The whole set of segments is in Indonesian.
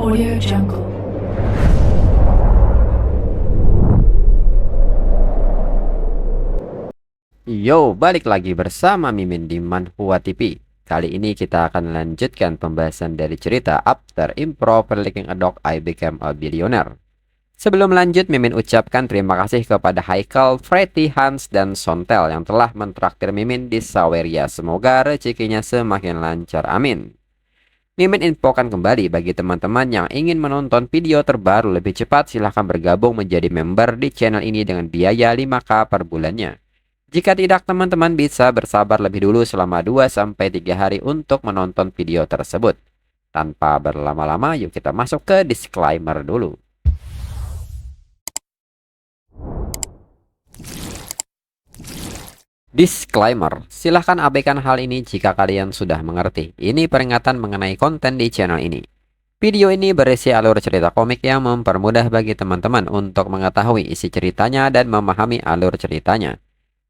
Audio Jungle. Yo, balik lagi bersama Mimin di Manhwa TV. Kali ini kita akan lanjutkan pembahasan dari cerita After Improper Licking a Dog, I Became a Billionaire. Sebelum lanjut, Mimin ucapkan terima kasih kepada Haikal, Freddy, Hans, dan Sontel yang telah mentraktir Mimin di Saweria. Semoga rezekinya semakin lancar, amin. Mimin infokan kembali bagi teman-teman yang ingin menonton video terbaru lebih cepat, silahkan bergabung menjadi member di channel ini dengan biaya 5K per bulannya. Jika tidak, teman-teman bisa bersabar lebih dulu selama 2-3 hari untuk menonton video tersebut. Tanpa berlama-lama, yuk kita masuk ke disclaimer dulu. Disclaimer, silahkan abaikan hal ini jika kalian sudah mengerti. Ini peringatan mengenai konten di channel ini. Video ini berisi alur cerita komik yang mempermudah bagi teman-teman untuk mengetahui isi ceritanya dan memahami alur ceritanya.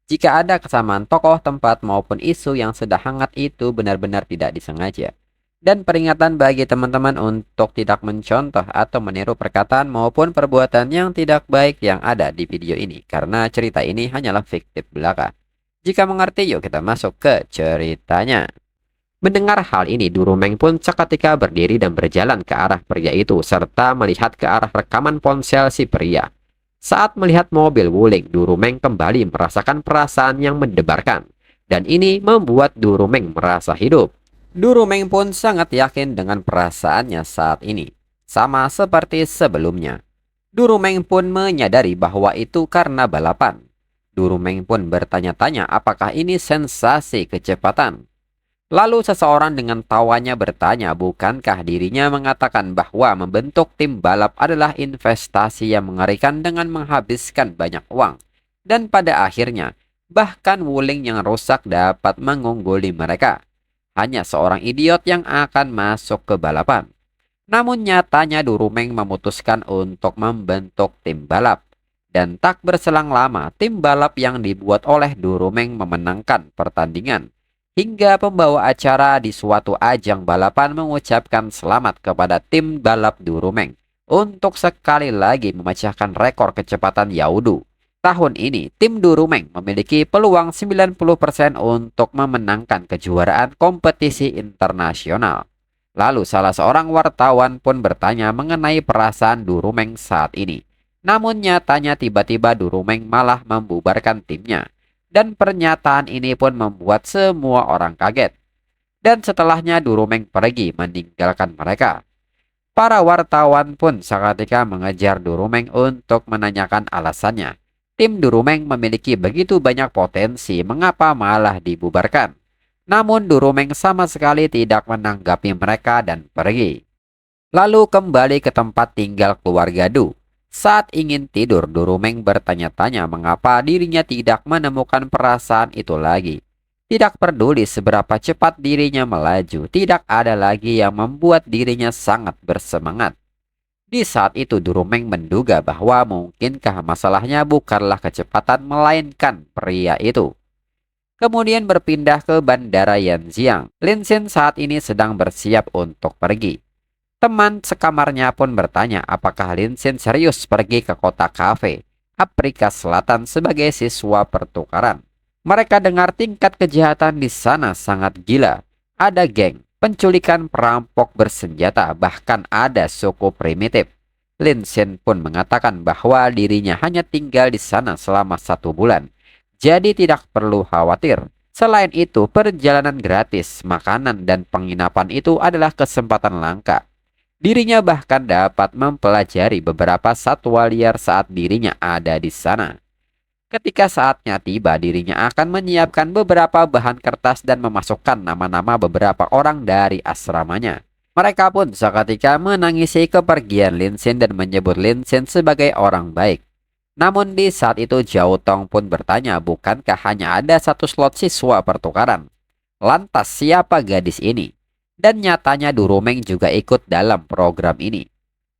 Jika ada kesamaan tokoh, tempat, maupun isu yang sedang hangat, itu benar-benar tidak disengaja. Dan peringatan bagi teman-teman untuk tidak mencontoh atau meniru perkataan maupun perbuatan yang tidak baik yang ada di video ini, karena cerita ini hanyalah fiktif belaka. Jika mengerti, yuk kita masuk ke ceritanya. Mendengar hal ini, Durumeng pun seketika berdiri dan berjalan ke arah pria itu, serta melihat ke arah rekaman ponsel si pria. Saat melihat mobil Wuling, Durumeng kembali merasakan perasaan yang mendebarkan. Dan ini membuat Durumeng merasa hidup. Durumeng pun sangat yakin dengan perasaannya saat ini. Sama seperti sebelumnya. Durumeng pun menyadari bahwa itu karena balapan. Durumeng pun bertanya-tanya apakah ini sensasi kecepatan. Lalu seseorang dengan tawanya bertanya, bukankah dirinya mengatakan bahwa membentuk tim balap adalah investasi yang mengerikan dengan menghabiskan banyak uang. Dan pada akhirnya, bahkan Wuling yang rusak dapat mengungguli mereka. Hanya seorang idiot yang akan masuk ke balapan. Namun nyatanya Durumeng memutuskan untuk membentuk tim balap. Dan tak berselang lama, tim balap yang dibuat oleh Durumeng memenangkan pertandingan. Hingga pembawa acara di suatu ajang balapan mengucapkan selamat kepada tim balap Durumeng untuk sekali lagi memecahkan rekor kecepatan Yaudu. Tahun ini, tim Durumeng memiliki peluang 90% untuk memenangkan kejuaraan kompetisi internasional. Lalu salah seorang wartawan pun bertanya mengenai perasaan Durumeng saat ini. Namun nyatanya tiba-tiba Durumeng malah membubarkan timnya. Dan pernyataan ini pun membuat semua orang kaget. Dan setelahnya Durumeng pergi meninggalkan mereka. Para wartawan pun seketika mengejar Durumeng untuk menanyakan alasannya. Tim Durumeng memiliki begitu banyak potensi, mengapa malah dibubarkan? Namun Durumeng sama sekali tidak menanggapi mereka dan pergi. Lalu kembali ke tempat tinggal keluarga Du. Saat ingin tidur, Durumeng bertanya-tanya mengapa dirinya tidak menemukan perasaan itu lagi. Tidak peduli seberapa cepat dirinya melaju, tidak ada lagi yang membuat dirinya sangat bersemangat. Di saat itu Durumeng menduga bahwa mungkinkah masalahnya bukanlah kecepatan melainkan pria itu. Kemudian berpindah ke Bandara Yanjiang. Lin Xin saat ini sedang bersiap untuk pergi. Teman sekamarnya pun bertanya apakah Lin Xin serius pergi ke kota kafe Afrika Selatan sebagai siswa pertukaran. Mereka dengar tingkat kejahatan di sana sangat gila. Ada geng, penculikan, perampok bersenjata, bahkan ada suku primitif. Lin Xin pun mengatakan bahwa dirinya hanya tinggal di sana selama 1 bulan. Jadi tidak perlu khawatir. Selain itu, perjalanan gratis, makanan, dan penginapan itu adalah kesempatan langka. Dirinya bahkan dapat mempelajari beberapa satwa liar saat dirinya ada di sana. Ketika saatnya tiba, dirinya akan menyiapkan beberapa bahan kertas dan memasukkan nama-nama beberapa orang dari asramanya. Mereka pun seketika menangisi kepergian Lin Xin dan menyebut Lin Xin sebagai orang baik. Namun di saat itu Zhao Tong pun bertanya, bukankah hanya ada 1 slot siswa pertukaran? Lantas siapa gadis ini? Dan nyatanya Durumeng juga ikut dalam program ini.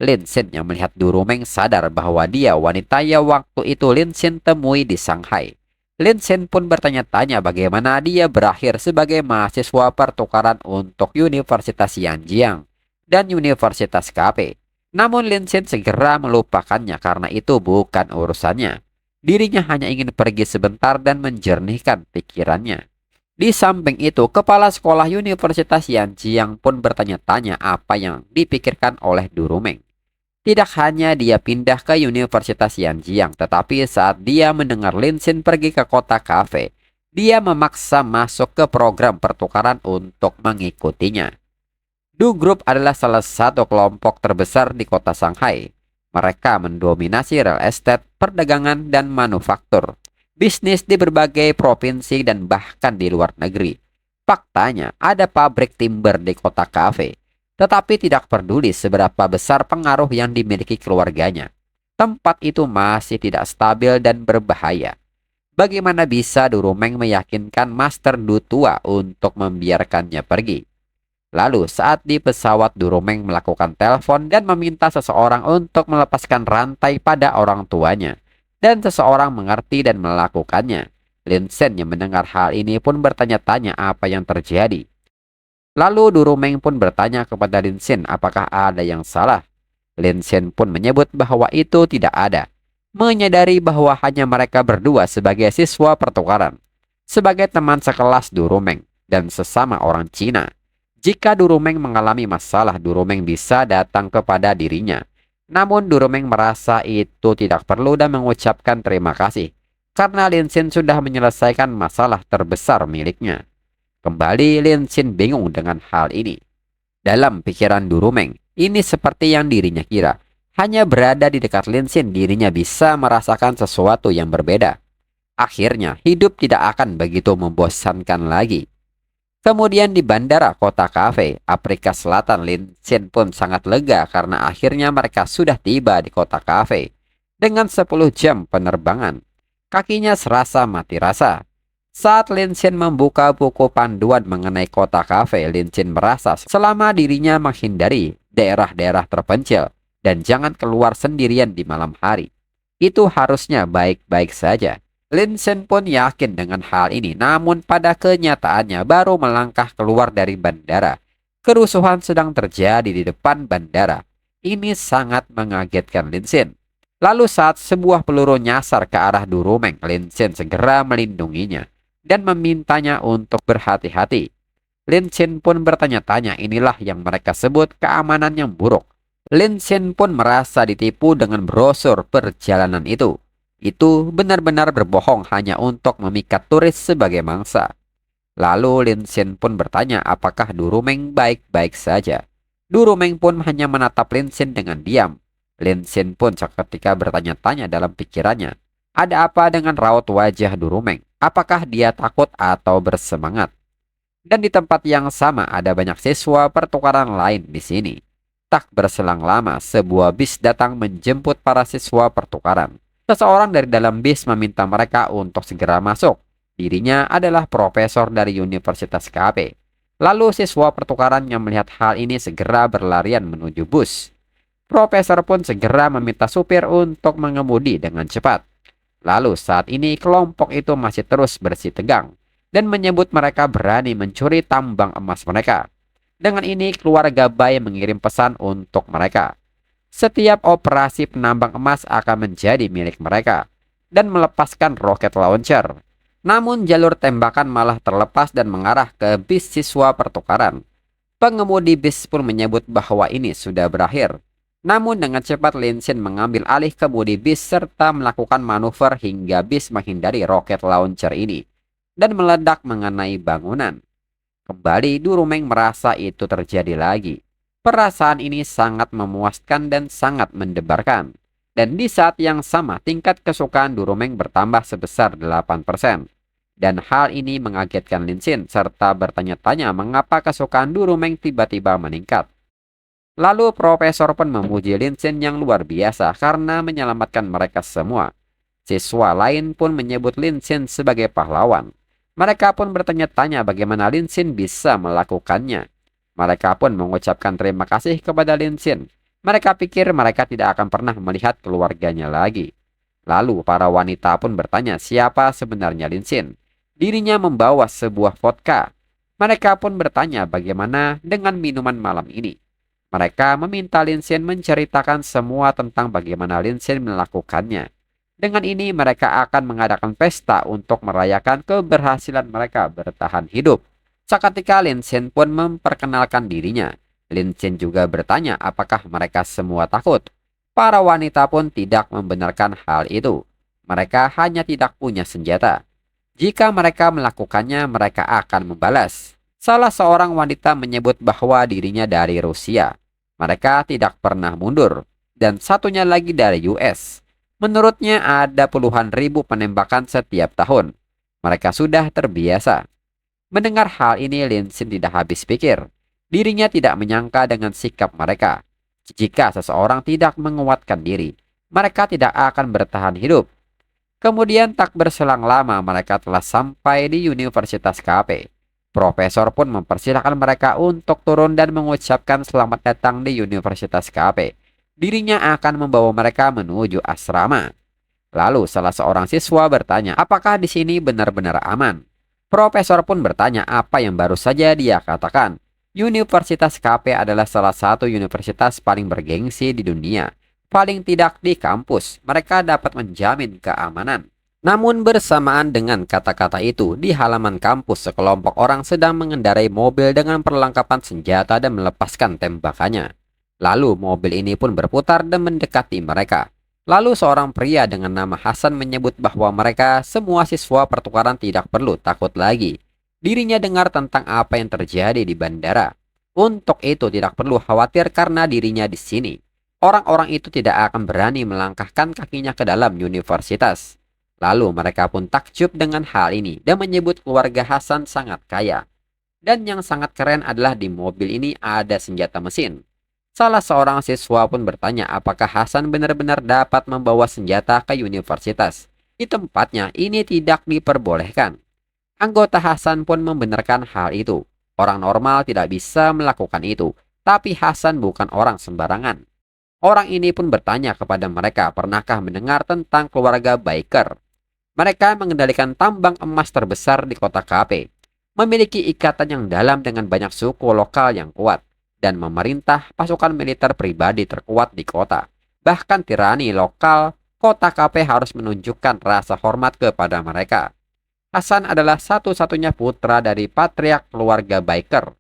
Lin Xin yang melihat Durumeng sadar bahwa dia wanita yang waktu itu Lin Xin temui di Shanghai. Lin Xin pun bertanya-tanya bagaimana dia berakhir sebagai mahasiswa pertukaran untuk Universitas Yanjiang. dan Universitas KP. Namun Lin Xin segera melupakannya karena itu bukan urusannya. Dirinya hanya ingin pergi sebentar dan menjernihkan pikirannya. Di samping itu, kepala sekolah Universitas Yanjiang pun bertanya-tanya apa yang dipikirkan oleh Du Rumeng. Tidak hanya dia pindah ke Universitas Yanjiang, tetapi saat dia mendengar Lin Xin pergi ke kota kafe, dia memaksa masuk ke program pertukaran untuk mengikutinya. Du Group adalah salah satu kelompok terbesar di kota Shanghai. Mereka mendominasi real estate, perdagangan, dan manufaktur. Bisnis di berbagai provinsi dan bahkan di luar negeri. Faktanya, ada pabrik timber di kota kafe. Tetapi tidak peduli seberapa besar pengaruh yang dimiliki keluarganya. Tempat itu masih tidak stabil dan berbahaya. Bagaimana bisa Du Rumeng meyakinkan Master Du tua untuk membiarkannya pergi? Lalu saat di pesawat Du Rumeng melakukan telepon dan meminta seseorang untuk melepaskan rantai pada orang tuanya. Dan seseorang mengerti dan melakukannya. Lin Xin yang mendengar hal ini pun bertanya-tanya apa yang terjadi. Lalu Du Rumeng pun bertanya kepada Lin Xin apakah ada yang salah. Lin Xin pun menyebut bahwa itu tidak ada. Menyadari bahwa hanya mereka berdua sebagai siswa pertukaran. Sebagai teman sekelas Du Rumeng dan sesama orang Cina. Jika Du Rumeng mengalami masalah, Du Rumeng bisa datang kepada dirinya. Namun Du Rumeng merasa itu tidak perlu dan mengucapkan terima kasih. Karena Lin Xin sudah menyelesaikan masalah terbesar miliknya. Kembali Lin Xin bingung dengan hal ini. Dalam pikiran Du Rumeng, ini seperti yang dirinya kira. Hanya berada di dekat Lin Xin, dirinya bisa merasakan sesuatu yang berbeda. Akhirnya, hidup tidak akan begitu membosankan lagi. Kemudian di bandara kota kafe, Afrika Selatan, Lin Xin pun sangat lega karena akhirnya mereka sudah tiba di kota kafe. Dengan 10 jam penerbangan, kakinya serasa mati rasa. Saat Lin Xin membuka buku panduan mengenai kota kafe, Lin Xin merasa selama dirinya menghindari daerah-daerah terpencil dan jangan keluar sendirian di malam hari. Itu harusnya baik-baik saja. Lin Xin pun yakin dengan hal ini, namun pada kenyataannya baru melangkah keluar dari bandara. Kerusuhan sedang terjadi di depan bandara. Ini sangat mengagetkan Lin Xin. Lalu saat sebuah peluru nyasar ke arah Du Rumeng, Lin Xin segera melindunginya dan memintanya untuk berhati-hati. Lin Xin pun bertanya-tanya, inilah yang mereka sebut keamanan yang buruk. Lin Xin pun merasa ditipu dengan brosur perjalanan itu. Itu benar-benar berbohong hanya untuk memikat turis sebagai mangsa. Lalu Lin Xin pun bertanya apakah Du Rumeng baik-baik saja. Du Rumeng pun hanya menatap Lin Xin dengan diam. Lin Xin pun seketika bertanya-tanya dalam pikirannya. Ada apa dengan raut wajah Du Rumeng? Apakah dia takut atau bersemangat? Dan di tempat yang sama ada banyak siswa pertukaran lain di sini. Tak berselang lama, sebuah bis datang menjemput para siswa pertukaran. Seseorang dari dalam bis meminta mereka untuk segera masuk. Dirinya adalah profesor dari Universitas KP. Lalu siswa pertukaran yang melihat hal ini segera berlarian menuju bus. Profesor pun segera meminta supir untuk mengemudi dengan cepat. Lalu saat ini kelompok itu masih terus bersitegang dan menyebut mereka berani mencuri tambang emas mereka. Dengan ini keluarga Bai mengirim pesan untuk mereka. Setiap operasi penambang emas akan menjadi milik mereka dan melepaskan roket launcher. Namun jalur tembakan malah terlepas dan mengarah ke bis siswa pertukaran. Pengemudi bis pun menyebut bahwa ini sudah berakhir. Namun dengan cepat Lin Xin mengambil alih kemudi bis serta melakukan manuver hingga bis menghindari roket launcher ini dan meledak mengenai bangunan. Kembali Du Rumeng merasa itu terjadi lagi. Perasaan ini sangat memuaskan dan sangat mendebarkan. Dan di saat yang sama tingkat kesukaan Du Rumeng bertambah sebesar 8%. Dan hal ini mengagetkan Lin Xin serta bertanya-tanya mengapa kesukaan Du Rumeng tiba-tiba meningkat. Lalu profesor pun memuji Lin Xin yang luar biasa karena menyelamatkan mereka semua. Siswa lain pun menyebut Lin Xin sebagai pahlawan. Mereka pun bertanya-tanya bagaimana Lin Xin bisa melakukannya. Mereka pun mengucapkan terima kasih kepada Lin Xin. Mereka pikir mereka tidak akan pernah melihat keluarganya lagi. Lalu para wanita pun bertanya siapa sebenarnya Lin Xin. Dirinya membawa sebuah vodka. Mereka pun bertanya bagaimana dengan minuman malam ini. Mereka meminta Lin Xin menceritakan semua tentang bagaimana Lin Xin melakukannya. Dengan ini mereka akan mengadakan pesta untuk merayakan keberhasilan mereka bertahan hidup. Seketika Lin Xin pun memperkenalkan dirinya. Lin Xin juga bertanya apakah mereka semua takut. Para wanita pun tidak membenarkan hal itu. Mereka hanya tidak punya senjata. Jika mereka melakukannya, mereka akan membalas. Salah seorang wanita menyebut bahwa dirinya dari Rusia. Mereka tidak pernah mundur. Dan satunya lagi dari US. Menurutnya ada puluhan ribu penembakan setiap tahun. Mereka sudah terbiasa. Mendengar hal ini, Lin Xin tidak habis pikir. Dirinya tidak menyangka dengan sikap mereka. Jika seseorang tidak menguatkan diri, mereka tidak akan bertahan hidup. Kemudian tak berselang lama mereka telah sampai di Universitas KP. Profesor pun mempersilahkan mereka untuk turun dan mengucapkan selamat datang di Universitas KP. Dirinya akan membawa mereka menuju asrama. Lalu salah seorang siswa bertanya apakah di sini benar-benar aman. Profesor pun bertanya apa yang baru saja dia katakan. Universitas KP adalah salah satu universitas paling bergengsi di dunia. Paling tidak di kampus, mereka dapat menjamin keamanan. Namun bersamaan dengan kata-kata itu, di halaman kampus sekelompok orang sedang mengendarai mobil dengan perlengkapan senjata dan melepaskan tembakannya. Lalu mobil ini pun berputar dan mendekati mereka. Lalu seorang pria dengan nama Hasan menyebut bahwa mereka semua siswa pertukaran tidak perlu takut lagi. Dirinya dengar tentang apa yang terjadi di bandara. Untuk itu tidak perlu khawatir karena dirinya di sini. Orang-orang itu tidak akan berani melangkahkan kakinya ke dalam universitas. Lalu mereka pun takjub dengan hal ini dan menyebut keluarga Hasan sangat kaya. Dan yang sangat keren adalah di mobil ini ada senjata mesin. Salah seorang siswa pun bertanya apakah Hasan benar-benar dapat membawa senjata ke universitas. Di tempatnya ini tidak diperbolehkan. Anggota Hasan pun membenarkan hal itu. Orang normal tidak bisa melakukan itu. Tapi Hasan bukan orang sembarangan. Orang ini pun bertanya kepada mereka, pernahkah mendengar tentang keluarga Baker? Mereka mengendalikan tambang emas terbesar di kota KP, memiliki ikatan yang dalam dengan banyak suku lokal yang kuat, dan memerintah pasukan militer pribadi terkuat di kota. Bahkan tirani lokal, kota KP harus menunjukkan rasa hormat kepada mereka. Hasan adalah satu-satunya putra dari patriark keluarga Baker.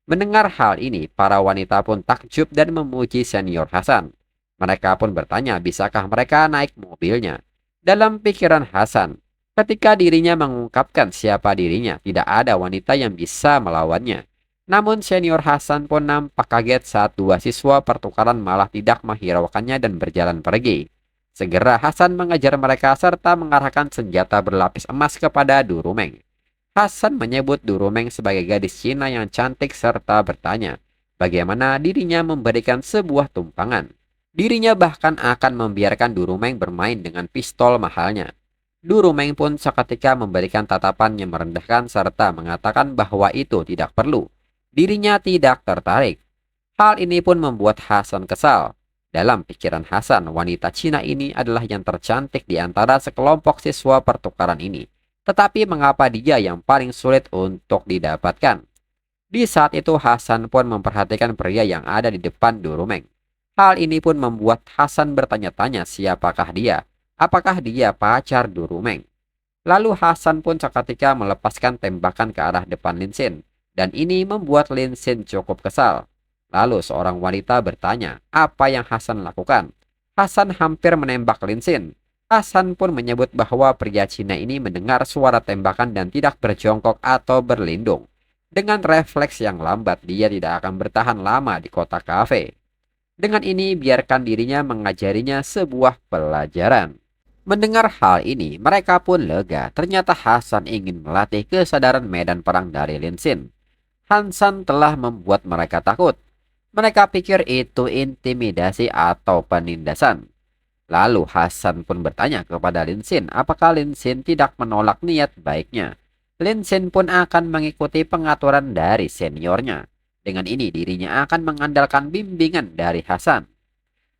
Mendengar hal ini, para wanita pun takjub dan memuji senior Hasan. Mereka pun bertanya, bisakah mereka naik mobilnya? Dalam pikiran Hasan, ketika dirinya mengungkapkan siapa dirinya, tidak ada wanita yang bisa melawannya. Namun senior Hasan pun nampak kaget saat dua siswa pertukaran malah tidak menghiraukannya dan berjalan pergi. Segera Hasan mengejar mereka serta mengarahkan senjata berlapis emas kepada Durumeng. Hasan menyebut Durumeng sebagai gadis Cina yang cantik serta bertanya bagaimana dirinya memberikan sebuah tumpangan. Dirinya bahkan akan membiarkan Durumeng bermain dengan pistol mahalnya. Durumeng pun seketika memberikan tatapan yang merendahkan serta mengatakan bahwa itu tidak perlu. Dirinya tidak tertarik. Hal ini pun membuat Hasan kesal. Dalam pikiran Hasan, wanita Cina ini adalah yang tercantik di antara sekelompok siswa pertukaran ini. Tetapi mengapa dia yang paling sulit untuk didapatkan? Di saat itu Hasan pun memperhatikan pria yang ada di depan Durumeng. Hal ini pun membuat Hasan bertanya-tanya siapakah dia. Apakah dia pacar Durumeng? Lalu Hasan pun seketika melepaskan tembakan ke arah depan Lin Xin. Dan ini membuat Lin Xin cukup kesal. Lalu seorang wanita bertanya apa yang Hasan lakukan. Hasan hampir menembak Lin Xin. Hasan pun menyebut bahwa pria Cina ini mendengar suara tembakan dan tidak berjongkok atau berlindung. Dengan refleks yang lambat, dia tidak akan bertahan lama di kota kafe. Dengan ini, biarkan dirinya mengajarinya sebuah pelajaran. Mendengar hal ini, mereka pun lega. Ternyata Hasan ingin melatih kesadaran medan perang dari Lin Xin. Hasan telah membuat mereka takut. Mereka pikir itu intimidasi atau penindasan. Lalu Hasan pun bertanya kepada Lin Xin apakah Lin Xin tidak menolak niat baiknya. Lin Xin pun akan mengikuti pengaturan dari seniornya. Dengan ini dirinya akan mengandalkan bimbingan dari Hasan.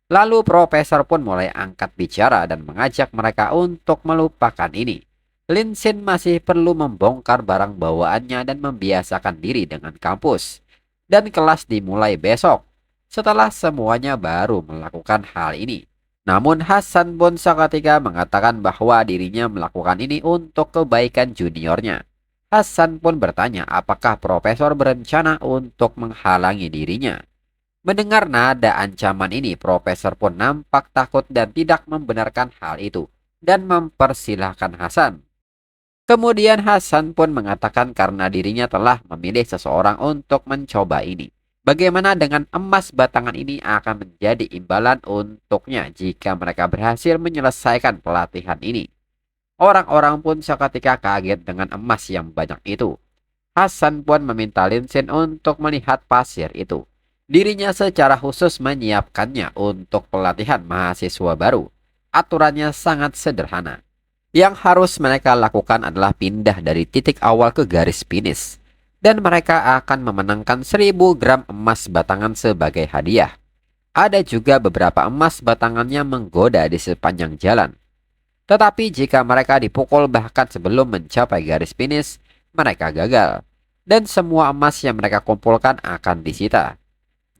Lalu profesor pun mulai angkat bicara dan mengajak mereka untuk melupakan ini. Lin Xin masih perlu membongkar barang bawaannya dan membiasakan diri dengan kampus. Dan kelas dimulai besok. setelah semuanya baru melakukan hal ini. Namun Hasan pun seketika mengatakan bahwa dirinya melakukan ini untuk kebaikan juniornya. Hasan pun bertanya apakah profesor berencana untuk menghalangi dirinya. Mendengar nada ancaman ini, profesor pun nampak takut dan tidak membenarkan hal itu dan mempersilahkan Hasan. Kemudian Hasan pun mengatakan karena dirinya telah memilih seseorang untuk mencoba ini. Bagaimana dengan emas batangan ini akan menjadi imbalan untuknya jika mereka berhasil menyelesaikan pelatihan ini. Orang-orang pun seketika kaget dengan emas yang banyak itu. Hasan pun meminta Linsin untuk melihat pasir itu. Dirinya secara khusus menyiapkannya untuk pelatihan mahasiswa baru. Aturannya sangat sederhana. Yang harus mereka lakukan adalah pindah dari titik awal ke garis finish. Dan mereka akan memenangkan 1000 gram emas batangan sebagai hadiah. Ada juga beberapa emas batangannya menggoda di sepanjang jalan. Tetapi jika mereka dipukul bahkan sebelum mencapai garis finish, mereka gagal. Dan semua emas yang mereka kumpulkan akan disita.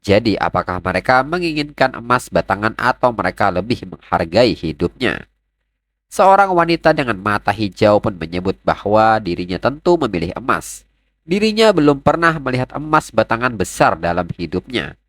Jadi apakah mereka menginginkan emas batangan atau mereka lebih menghargai hidupnya? Seorang wanita dengan mata hijau pun menyebut bahwa dirinya tentu memilih emas. Dirinya belum pernah melihat emas batangan besar dalam hidupnya.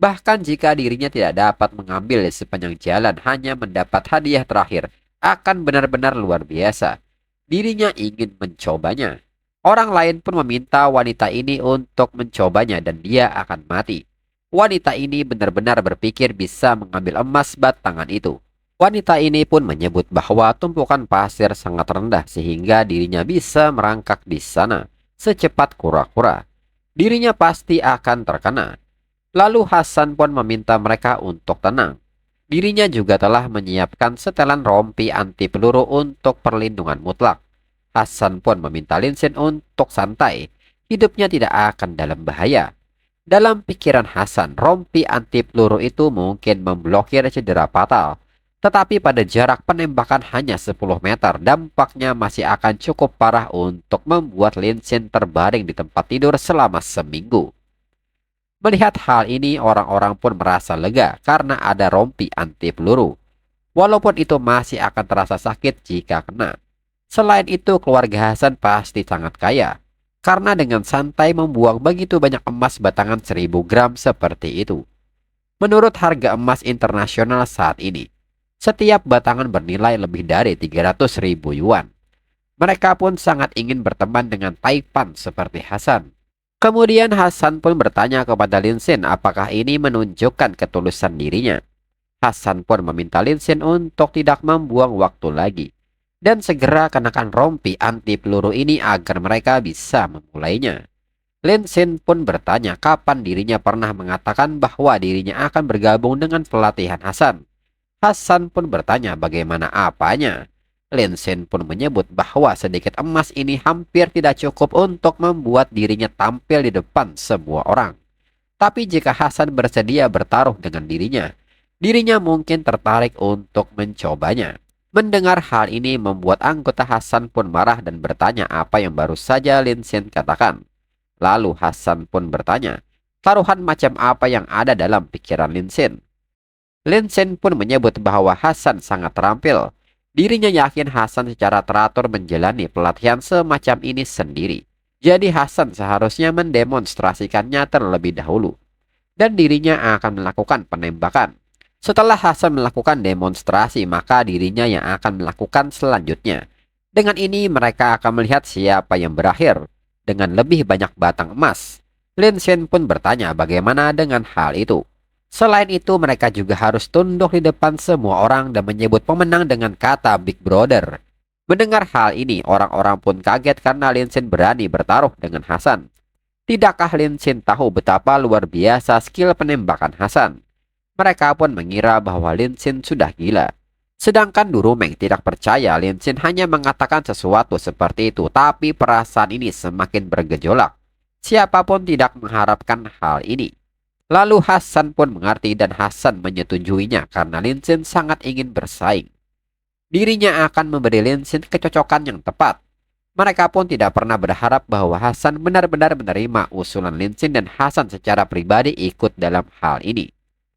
Bahkan jika dirinya tidak dapat mengambil di sepanjang jalan hanya mendapat hadiah terakhir, akan benar-benar luar biasa. Dirinya ingin mencobanya. Orang lain pun meminta wanita ini untuk mencobanya dan dia akan mati. Wanita ini benar-benar berpikir bisa mengambil emas batangan itu. Wanita ini pun menyebut bahwa tumpukan pasir sangat rendah sehingga dirinya bisa merangkak di sana secepat kura-kura. Dirinya pasti akan terkena. Lalu Hasan pun meminta mereka untuk tenang. Dirinya juga telah menyiapkan setelan rompi anti peluru untuk perlindungan mutlak. Hasan pun meminta Linsin untuk santai. Hidupnya tidak akan dalam bahaya. Dalam pikiran Hasan, rompi anti peluru itu mungkin memblokir cedera fatal. Tetapi pada jarak penembakan hanya 10 meter, dampaknya masih akan cukup parah untuk membuat Linsin terbaring di tempat tidur selama seminggu. Melihat hal ini, orang-orang pun merasa lega karena ada rompi anti peluru. Walaupun itu masih akan terasa sakit jika kena. Selain itu, keluarga Hasan pasti sangat kaya. Karena dengan santai membuang begitu banyak emas batangan 1000 gram seperti itu. Menurut harga emas internasional saat ini, setiap batangan bernilai lebih dari 300.000 yuan. Mereka pun sangat ingin berteman dengan Taipan seperti Hasan. Kemudian Hasan pun bertanya kepada Linsin apakah ini menunjukkan ketulusan dirinya. Hasan pun meminta Linsin untuk tidak membuang waktu lagi. Dan segera kenakan rompi anti peluru ini agar mereka bisa memulainya. Linsin pun bertanya kapan dirinya pernah mengatakan bahwa dirinya akan bergabung dengan pelatihan Hasan. Hasan pun bertanya bagaimana apanya. Linsin pun menyebut bahwa sedikit emas ini hampir tidak cukup untuk membuat dirinya tampil di depan semua orang. Tapi jika Hasan bersedia bertaruh dengan dirinya mungkin tertarik untuk mencobanya. Mendengar hal ini membuat anggota Hasan pun marah dan bertanya apa yang baru saja Linsin katakan. Lalu Hasan pun bertanya, taruhan macam apa yang ada dalam pikiran Linsin? Linsin pun menyebut bahwa Hasan sangat terampil. Dirinya yakin Hasan secara teratur menjalani pelatihan semacam ini sendiri. Jadi Hasan seharusnya mendemonstrasikannya terlebih dahulu. Dan dirinya akan melakukan penembakan. Setelah Hasan melakukan demonstrasi, maka dirinya yang akan melakukan selanjutnya. Dengan ini mereka akan melihat siapa yang berakhir dengan lebih banyak batang emas. Linsin pun bertanya bagaimana dengan hal itu. Selain itu, mereka juga harus tunduk di depan semua orang dan menyebut pemenang dengan kata Big Brother. Mendengar hal ini, orang-orang pun kaget karena Linsin berani bertaruh dengan Hasan. Tidakkah Linsin tahu betapa luar biasa skill penembakan Hasan? Mereka pun mengira bahwa Linsin sudah gila. Sedangkan Durumeng tidak percaya Linsin hanya mengatakan sesuatu seperti itu, tapi perasaan ini semakin bergejolak. Siapapun tidak mengharapkan hal ini. Lalu Hasan pun mengerti dan Hasan menyetujuinya karena Linsin sangat ingin bersaing. Dirinya akan memberi Linsin kecocokan yang tepat. Mereka pun tidak pernah berharap bahwa Hasan benar-benar menerima usulan Lin Xin dan Hasan secara pribadi ikut dalam hal ini.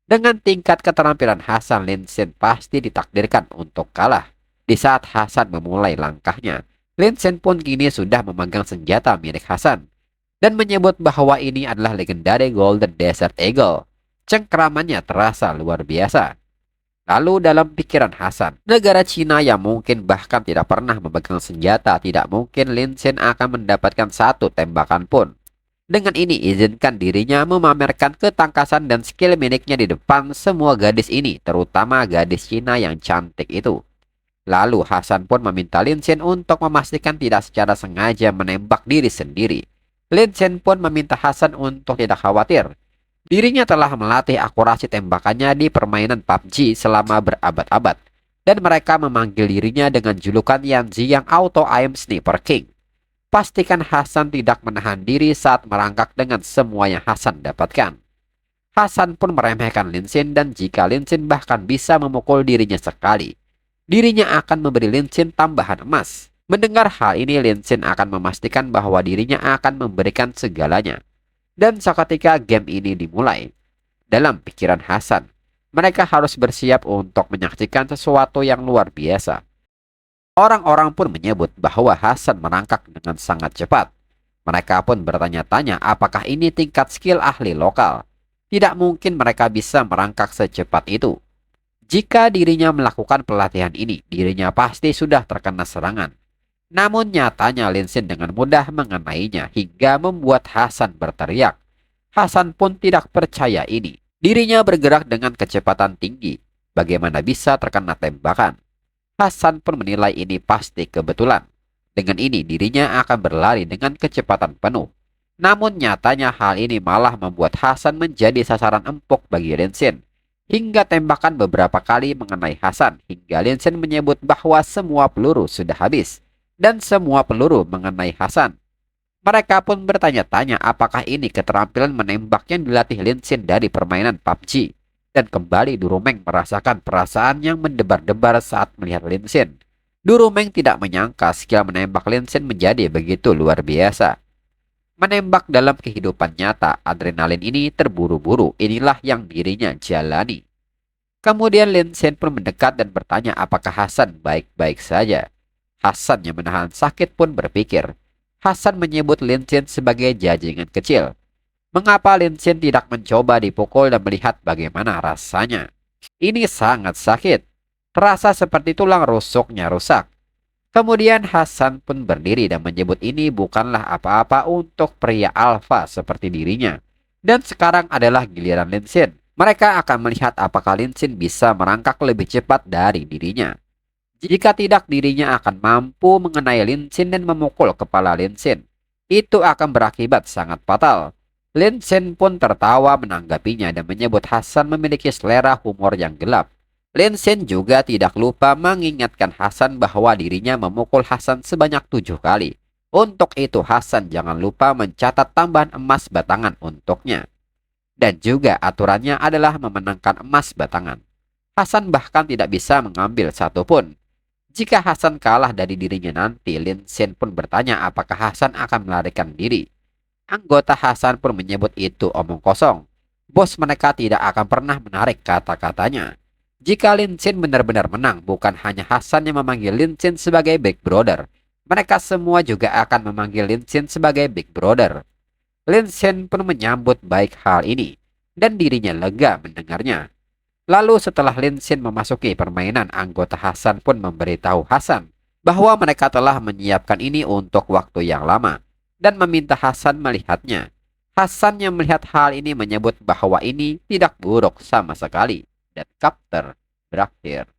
Dengan tingkat keterampilan Hasan, Lin Xin pasti ditakdirkan untuk kalah. Di saat Hasan memulai langkahnya, Lin Xin pun kini sudah memegang senjata milik Hasan dan menyebut bahwa ini adalah legendary Golden Desert Eagle. Cengkeramannya terasa luar biasa. Lalu dalam pikiran Hasan, negara Cina yang mungkin bahkan tidak pernah memegang senjata, tidak mungkin Lin Xin akan mendapatkan satu tembakan pun. Dengan ini izinkan dirinya memamerkan ketangkasan dan skill miliknya di depan semua gadis ini, terutama gadis Cina yang cantik itu. Lalu Hasan pun meminta Lin Xin untuk memastikan tidak secara sengaja menembak diri sendiri. Lin Xin pun meminta Hasan untuk tidak khawatir. Dirinya telah melatih akurasi tembakannya di permainan PUBG selama berabad-abad, dan mereka memanggil dirinya dengan julukan Yanzi yang Auto Aim Sniper King. Pastikan Hasan tidak menahan diri saat merangkak dengan semua yang Hasan dapatkan. Hasan pun meremehkan Lin Xin, dan jika Lin Xin bahkan bisa memukul dirinya sekali, dirinya akan memberi Lin Xin tambahan emas. Mendengar hal ini, Lin Xin akan memastikan bahwa dirinya akan memberikan segalanya. Dan seketika game ini dimulai, dalam pikiran Hasan, mereka harus bersiap untuk menyaksikan sesuatu yang luar biasa. Orang-orang pun menyebut bahwa Hasan merangkak dengan sangat cepat. Mereka pun bertanya-tanya apakah ini tingkat skill ahli lokal. Tidak mungkin mereka bisa merangkak secepat itu. Jika dirinya melakukan pelatihan ini, dirinya pasti sudah terkena serangan. Namun nyatanya Lin Xin dengan mudah mengenainya hingga membuat Hasan berteriak. Hasan pun tidak percaya ini. Dirinya bergerak dengan kecepatan tinggi. Bagaimana bisa terkena tembakan? Hasan pun menilai ini pasti kebetulan. Dengan ini dirinya akan berlari dengan kecepatan penuh. Namun nyatanya hal ini malah membuat Hasan menjadi sasaran empuk bagi Lin Xin. Hingga tembakan beberapa kali mengenai Hasan hingga Lin Xin menyebut bahwa semua peluru sudah habis. Dan semua peluru mengenai Hasan. Mereka pun bertanya-tanya apakah ini keterampilan menembak yang dilatih Lin Xin dari permainan PUBG. Dan kembali Durumeng merasakan perasaan yang mendebar-debar saat melihat Lin Xin. Durumeng tidak menyangka skill menembak Lin Xin menjadi begitu luar biasa. Menembak dalam kehidupan nyata, adrenalin ini terburu-buru, inilah yang dirinya jalani. Kemudian Lin Xin pun mendekat dan bertanya apakah Hasan baik-baik saja. Hasan yang menahan sakit pun berpikir. Hasan menyebut Lin Xin sebagai jajingan kecil. Mengapa Lin Xin tidak mencoba dipukul dan melihat bagaimana rasanya? Ini sangat sakit. Terasa seperti tulang rusuknya rusak. Kemudian Hasan pun berdiri dan menyebut ini bukanlah apa-apa untuk pria alfa seperti dirinya. Dan sekarang adalah giliran Lin Xin. Mereka akan melihat apakah Lin Xin bisa merangkak lebih cepat dari dirinya. Jika tidak, dirinya akan mampu mengenai Lin Xin dan memukul kepala Lin Xin. Itu akan berakibat sangat fatal. Lin Xin pun tertawa menanggapinya dan menyebut Hasan memiliki selera humor yang gelap. Lin Xin juga tidak lupa mengingatkan Hasan bahwa dirinya memukul Hasan sebanyak 7 kali. Untuk itu Hasan jangan lupa mencatat tambahan emas batangan untuknya. Dan juga aturannya adalah memenangkan emas batangan. Hasan bahkan tidak bisa mengambil satu pun. Jika Hasan kalah dari dirinya nanti, Lin Xin pun bertanya apakah Hasan akan melarikan diri. Anggota Hasan pun menyebut itu omong kosong. Bos mereka tidak akan pernah menarik kata-katanya. Jika Lin Xin benar-benar menang, bukan hanya Hasan yang memanggil Lin Xin sebagai Big Brother. Mereka semua juga akan memanggil Lin Xin sebagai Big Brother. Lin Xin pun menyambut baik hal ini, dan dirinya lega mendengarnya. Lalu setelah Lin Xin memasuki permainan, anggota Hasan pun memberitahu Hasan bahwa mereka telah menyiapkan ini untuk waktu yang lama dan meminta Hasan melihatnya. Hasan yang melihat hal ini menyebut bahwa ini tidak buruk sama sekali dan chapter berakhir.